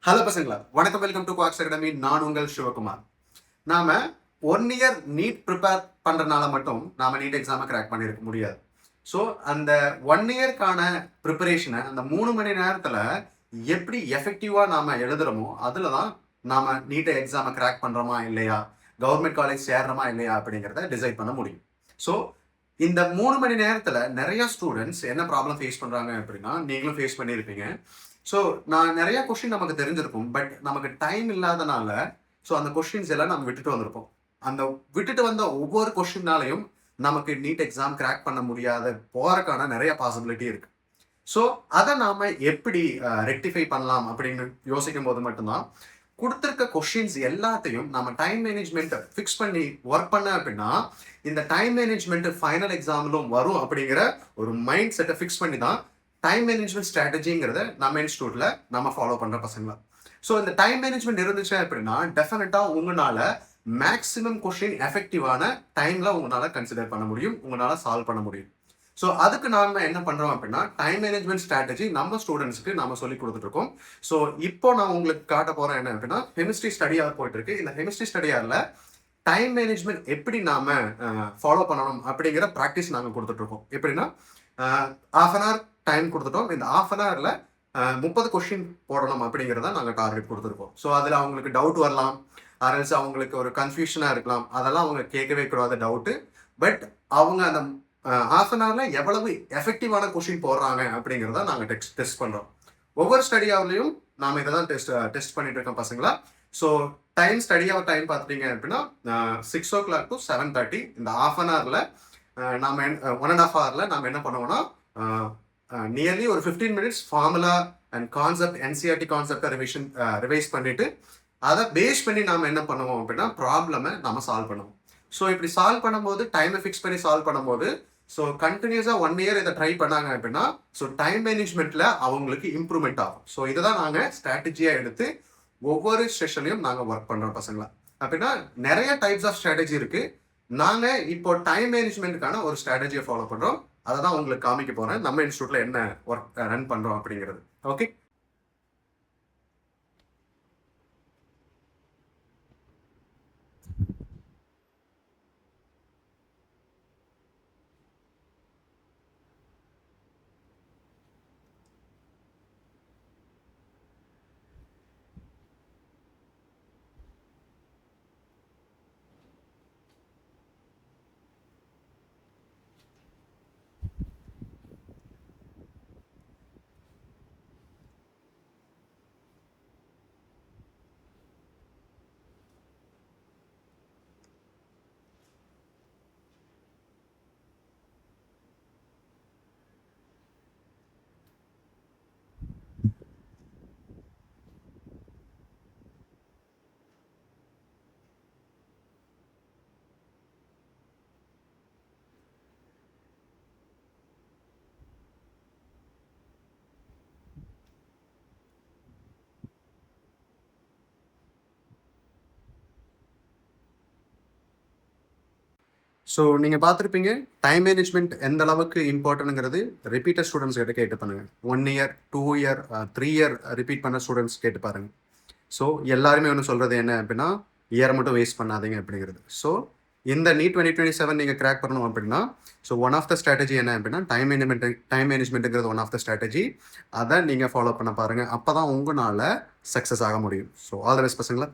Hello பசங்களா, வணக்கம். Welcome to quakes academy. நான் உங்கள் சிவகுமார். நாம 1 இயர் நீட் ப்ரிப்பேர் பண்றதுனால மட்டும் நாம நீட் எக்ஸாமை கிராக் பண்ணிருக்க முடியாது. ஸோ அந்த 1 இயர்க்கான ப்ரிப்பரேஷனை அந்த 3 மணி நேரத்தில் எப்படி எஃபெக்டிவா நாம எழுதுறோமோ அதில் தான் நாம நீட் எக்ஸாமை கிராக் பண்றோமா இல்லையா, கவர்மெண்ட் காலேஜ் சேர்றோமா இல்லையா அப்படிங்கிறத டிசைட் பண்ண முடியும். ஸோ இந்த 3 மணி நேரத்தில் நிறைய ஸ்டூடெண்ட்ஸ் என்ன ப்ராப்ளம் ஃபேஸ் பண்றாங்க அப்படின்னா, நீங்களும் ஃபேஸ் பண்ணியிருப்பீங்க. ஸோ நான் நிறைய கொஸ்டின் நமக்கு தெரிஞ்சிருக்கும், பட் நமக்கு டைம் இல்லாதனால ஸோ அந்த கொஸ்டின்ஸ் எல்லாம் நம்ம விட்டுட்டு வந்திருப்போம். அந்த விட்டுட்டு வந்த ஒவ்வொரு கொஸ்டின்னாலையும் நமக்கு நீட் எக்ஸாம் கிராக் பண்ண முடியாத போறதுக்கான நிறைய பாசிபிலிட்டி இருக்கு. ஸோ அதை நாம எப்படி ரெக்டிஃபை பண்ணலாம் அப்படின்னு யோசிக்கும் போது மட்டும்தான் கொடுத்துருக்க கொஸ்டின்ஸ் எல்லாத்தையும் நம்ம டைம் மேனேஜ்மெண்ட் ஃபிக்ஸ் பண்ணி ஒர்க் பண்ண அப்படின்னா இந்த டைம் மேனேஜ்மெண்ட் ஃபைனல் எக்ஸாம்லும் வரும் அப்படிங்கிற ஒரு மைண்ட் செட்டை ஃபிக்ஸ் பண்ணி தான் டைம் மேனேஜ்மெண்ட் ஸ்ட்ராட்டஜிங்கிறத நம்ம இன்ஸ்டியூட்ல நம்ம ஃபாலோ பண்ற பசங்களா. ஸோ இந்த டைம் மேனேஜ்மெண்ட் இருந்துச்சு அப்படின்னா டெஃபினட்டா உங்களால மேக்ஸிமம் கொஸ்டின் எஃபெக்டிவான டைம்ல உங்களால கன்சிடர் பண்ண முடியும், உங்களால சால்வ் பண்ண முடியும். ஸோ அதுக்கு நாம என்ன பண்றோம் அப்படின்னா டைம் மேனேஜ்மெண்ட் ஸ்ட்ராட்டஜி நம்ம ஸ்டூடெண்ட்ஸ்க்கு நாம சொல்லி கொடுத்துட்டு இருக்கோம். ஸோ இப்போ நான் உங்களுக்கு காட்ட போறேன் என்ன அப்படின்னா, கெமிஸ்ட்ரி ஸ்டடி ஹவர் போயிட்டு இருக்கு. இந்த கெமிஸ்ட்ரி ஸ்டடி ஹவர்ல டைம் மேனேஜ்மெண்ட் எப்படி நாம ஃபாலோ பண்ணணும் அப்படிங்கிற ப்ராக்டிஸ் நாங்கள் கொடுத்துட்டு இருக்கோம். எப்படின்னா half an hour டைம் கொடுத்துட்டோம். இந்த half an hourல 30 கொஸ்டின் போடணும் அப்படிங்கிறத நாங்கள் டார்கெட் கொடுத்துருக்கோம். ஸோ அதில் அவங்களுக்கு டவுட் வரலாம், அரல்ஸ் அவங்களுக்கு ஒரு கன்ஃபியூஷனாக இருக்கலாம், அதெல்லாம் அவங்க கேட்கவே கூடாத டவுட்டு. பட் அவங்க அந்த half an hourல எவ்வளவு எஃபெக்டிவான கொஸ்டின் போடுறாங்க அப்படிங்கிறத நாங்கள் டெஸ்ட் பண்ணுறோம். ஒவ்வொரு ஸ்டடி ஹவர்லையும் நாம் இதை தான் டெஸ்ட் பண்ணிட்டு இருக்கோம் பசங்களா. ஸோ ஸ்டடி ஹவர் டைம் பார்த்துட்டீங்க அப்படின்னா 6 o'clock to 7:30. இந்த half an hourல நாம 1.5 hourல நம்ம என்ன பண்ணுவோம்னா நியர்லி ஒரு 15 minutes formula and concept NCERT கான்செப்டை ரிவைஸ் பண்ணிட்டு அதை பேஸ் பண்ணி நாம என்ன பண்ணுவோம் அப்படின்னா ப்ராப்ளமை நம்ம சால்வ் பண்ணுவோம். ஸோ இப்படி சால்வ் பண்ணும்போது டைமை ஃபிக்ஸ் பண்ணி சால்வ் பண்ணும்போது ஸோ கண்டினியூஸாக 1 year இதை ட்ரை பண்ணாங்க அப்படின்னா ஸோ டைம் மேனேஜ்மெண்ட்ல அவங்களுக்கு இம்ப்ரூவ்மெண்ட் ஆகும். ஸோ இதை தான் நாங்கள் ஸ்ட்ராட்டஜியாக எடுத்து ஒவ்வொரு செஷன்லையும் நாங்கள் ஒர்க் பண்ணுறோம் பசங்களா. அப்படின்னா நிறைய டைப்ஸ் ஆஃப் ஸ்ட்ராட்டஜி இருக்கு. நாங்கள் இப்போ டைம் மேனேஜ்மெண்ட்டுக்கான ஒரு ஸ்ட்ராட்டஜியை ஃபாலோ பண்ணுறோம். அதை தான் உங்களுக்கு காமிக்க போகிறேன், நம்ம இன்ஸ்டியூட்டில் என்ன ஒர்க் ரன் பண்ணுறோம் அப்படிங்கிறது. ஓகே, ஸோ நீங்கள் பார்த்துருப்பீங்க டைம் மேனேஜ்மெண்ட் எந்த அளவுக்கு இம்பார்ட்டன்ட்ங்கிறது ரிப்பீட்டர் ஸ்டூடெண்ட்ஸ் கிட்ட கேட்டு பண்ணுங்க. 1 year 2 year 3 year ரிப்பீட் பண்ண ஸ்டூடெண்ட்ஸ் கேட்டு பாருங்க. ஸோ எல்லாருமே ஒன்று சொல்கிறது என்ன அப்படின்னா இயரை மட்டும் வேஸ்ட் பண்ணாதீங்க அப்படிங்கிறது. ஸோ இந்த நீட் 2027 நீங்கள் கிராக் பண்ணணும் அப்படின்னா so one of the strategy என்ன அப்படின்னா டைம் மேனேஜ்மெண்ட்டுங்கிறது ஒன் ஆஃப் த ஸ்ட்ராட்டஜி. அதை நீங்கள் ஃபாலோ பண்ண பாருங்கள். அப்போ தான் உங்களால் சக்ஸஸ் ஆக முடியும். ஸோ ஆல் த பெஸ்ட் பசங்களா.